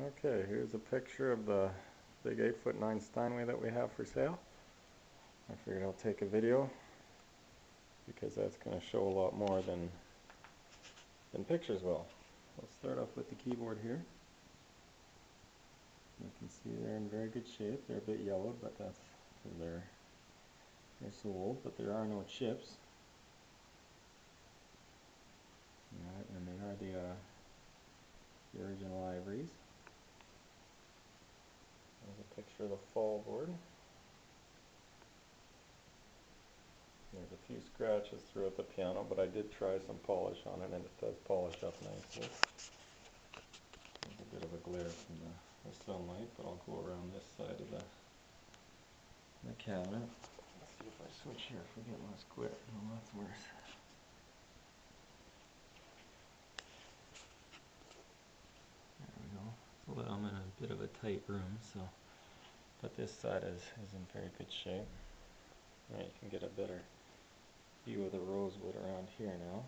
Okay, here's a picture of the big 8'9" Steinway that we have for sale. I figured I'll take a video because that's going to show a lot more than pictures will. We'll start off with the keyboard here. You can see they're in very good shape. They're a bit yellowed, but that's because they're so old, but there are no chips. Yeah, and they are the original ivories. There's a picture of the fall board. There's a few scratches throughout the piano, but I did try some polish on it, and it does polish up nicely. There's a bit of a glare from the sunlight, but I'll go around this side of the cabinet. Let's see if I switch here if we get less glare. No, that's worse. There we go. Well, I'm in a bit of a tight room, but this side is in very good shape. Right, you can get a better view of the rosewood around here now.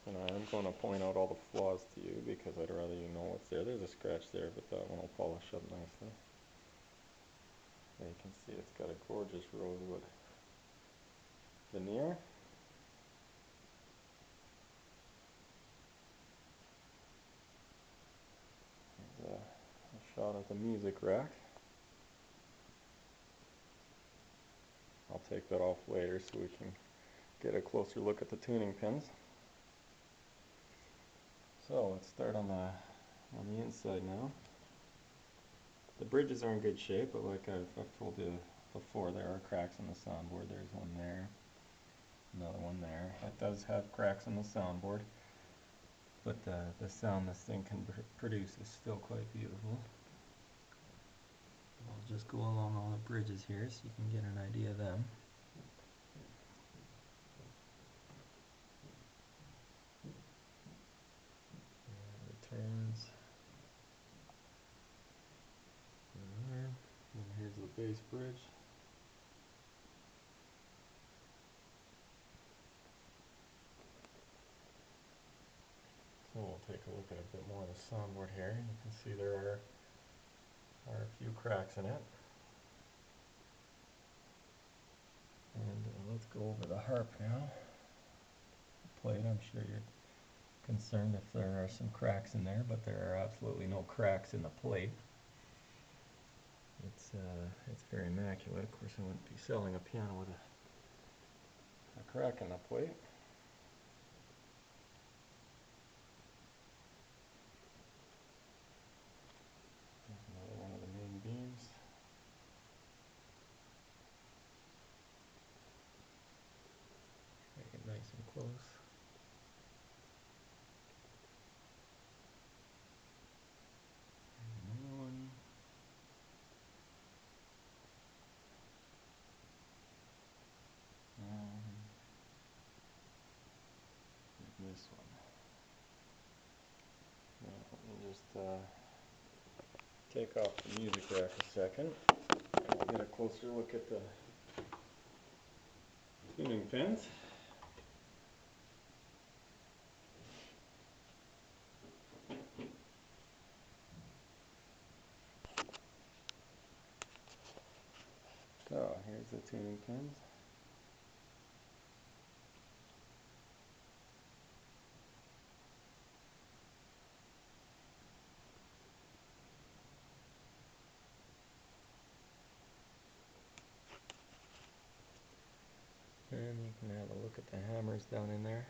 And I'm going to point out all the flaws to you because I'd rather you know what's there. There's a scratch there, but that one will polish up nicely. There you can see it's got a gorgeous rosewood veneer. There's a shot of the music rack. I'll take that off later so we can get a closer look at the tuning pins. So let's start on the inside now. The bridges are in good shape, but like I've told you before, there are cracks in the soundboard. There's one there, another one there. It does have cracks in the soundboard, but the sound this thing can produce is still quite beautiful. I'll just go along all the bridges here so you can get an idea of them. Returns. And here's the bass bridge. So we'll take a look at a bit more of the soundboard here. You can see there are a few cracks in it. And let's go over the harp now. The plate, I'm sure you're concerned if there are some cracks in there, but there are absolutely no cracks in the plate. It's very immaculate. Of course, I wouldn't be selling a piano with a crack in the plate. There's another one of the main beams. Make it nice and close. Another one. And this one. Now, let me just take off the music rack a second. We'll get a closer look at the tuning pins. So here's the tuning pins. And you can have a look at the hammers down in there.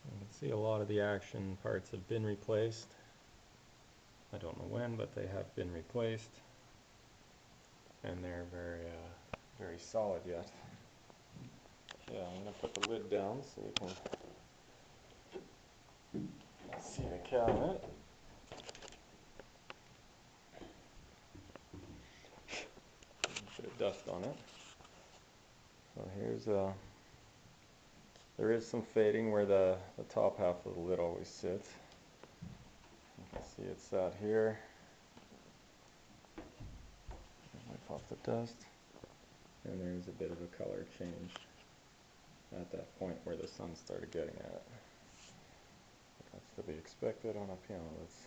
You can see a lot of the action parts have been replaced. I don't know when, but they have been replaced. And they're very solid yet. Yeah, I'm going to put the lid down so you can see the cabinet. A bit of dust on it. So here's there is some fading where the top half of the lid always sits. You can see it's sat here. Wipe off the dust. And there's a bit of a color change at that point where the sun started getting at it. to be expected on a piano that's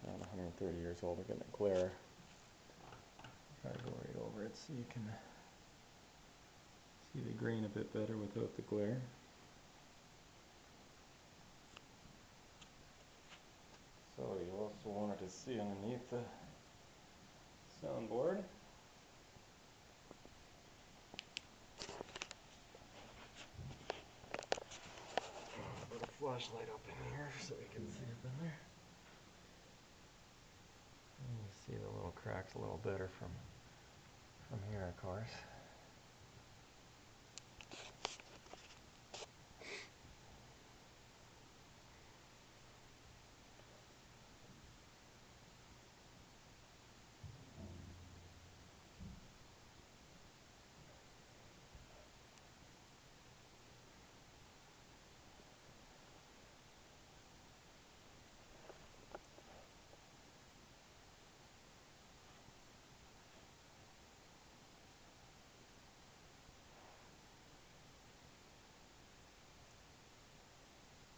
around 130 years old. We're getting a glare. Try to go right over it so you can see the grain a bit better without the glare. So you also wanted to see underneath the soundboard. Put a flashlight up in here so we can see up in there. And you see the little cracks a little better from here, of course.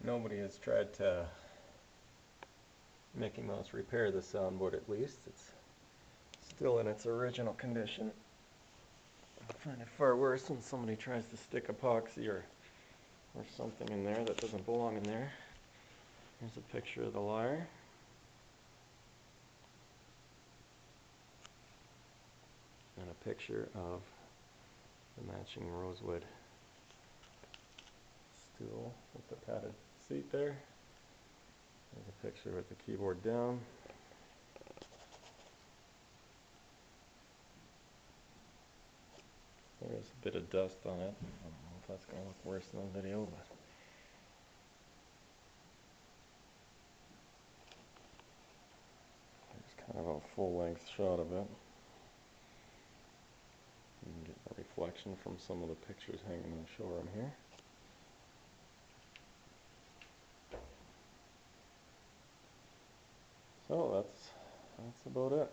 Nobody has tried to Mickey Mouse repair the soundboard, at least. It's still in its original condition. I find it far worse when somebody tries to stick epoxy or something in there that doesn't belong in there. Here's a picture of the lyre. And a picture of the matching rosewood stool with the padded seat there. There's a picture with the keyboard down. There's a bit of dust on it. I don't know if that's going to look worse in the video, but there's kind of a full-length shot of it. You can get a reflection from some of the pictures hanging in the showroom here. So that's about it.